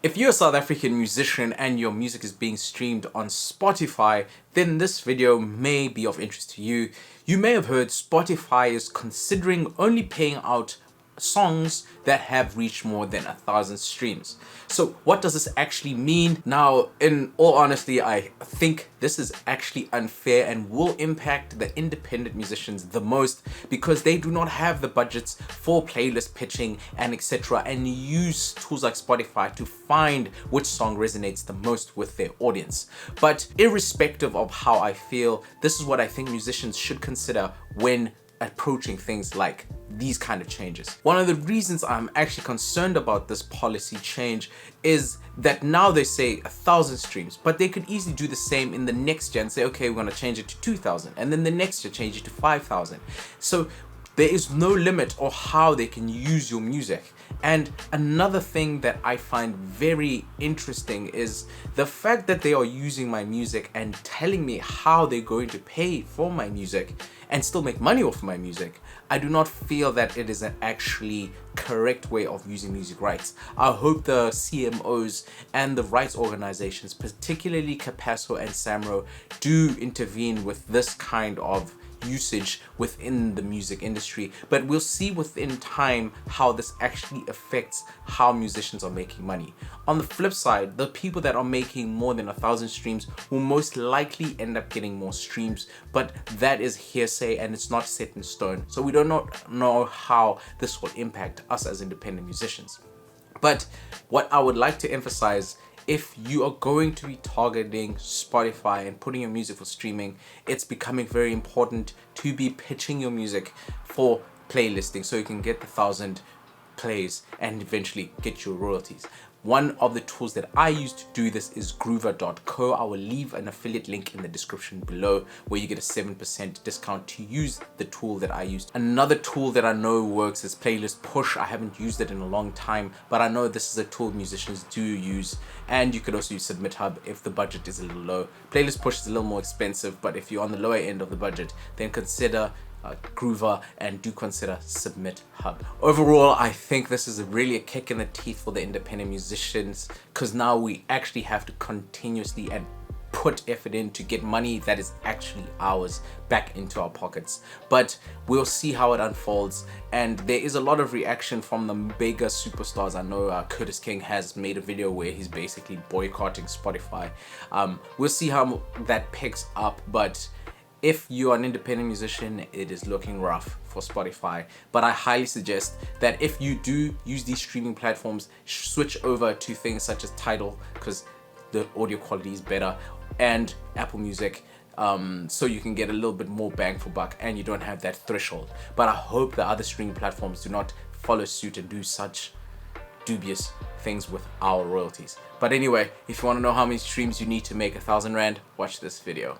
If you're a South African musician and your music is being streamed on Spotify, then this video may be of interest to you. You may have heard Spotify is considering only paying out songs that have reached more than 1,000 streams. So what does this actually mean? Now, in all honesty, I think this is actually unfair and will impact the independent musicians the most because they do not have the budgets for playlist pitching and etc. and use tools like Spotify to find which song resonates the most with their audience. But irrespective of how I feel, this is what I think musicians should consider when approaching things like these kind of changes. One of the reasons I'm actually concerned about this policy change is that now they say 1,000 streams, but they could easily do the same in the next year and say, okay, we're going to change it to 2,000, and then the next year change it to 5,000. So there is no limit on how they can use your music. And another thing that I find very interesting is the fact that they are using my music and telling me how they're going to pay for my music and still make money off my music. I do not feel that it is an actually correct way of using music rights. I hope the CMOs and the rights organizations, particularly Capasso and SAMRO, do intervene with this kind of usage within the music industry, but we'll see within time how this actually affects how musicians are making money. On the flip side, the people that are making more than 1,000 streams will most likely end up getting more streams, but that is hearsay and it's not set in stone, so we do not know how this will impact us as independent musicians. But what I would like to emphasize, if you are going to be targeting Spotify and putting your music for streaming, it's becoming very important to be pitching your music for playlisting so you can get the 1,000 plays and eventually get your royalties. One of the tools that I use to do this is groover.co. I will leave an affiliate link in the description below where you get a 7% discount to use the tool that I used. Another tool that I know works is Playlist Push. I haven't used it in a long time, but I know this is a tool musicians do use, and you could also use Submit Hub if the budget is a little low. Playlist Push is a little more expensive, but if you're on the lower end of the budget, then consider Groover and do consider Submit Hub. Overall, I think this is really a kick in the teeth for the independent musicians because now we actually have to continuously and put effort in to get money that is actually ours back into our pockets. But we'll see how it unfolds, and there is a lot of reaction from the bigger superstars. I know Curtis King has made a video where he's basically boycotting Spotify. We'll see how that picks up, but if you're an independent musician, it is looking rough for Spotify. But I highly suggest that if you do use these streaming platforms, switch over to things such as Tidal because the audio quality is better, and Apple Music, so you can get a little bit more bang for buck and you don't have that threshold. But I hope the other streaming platforms do not follow suit and do such dubious things with our royalties. But anyway, if you want to know how many streams you need to make 1,000 Rand, watch this video.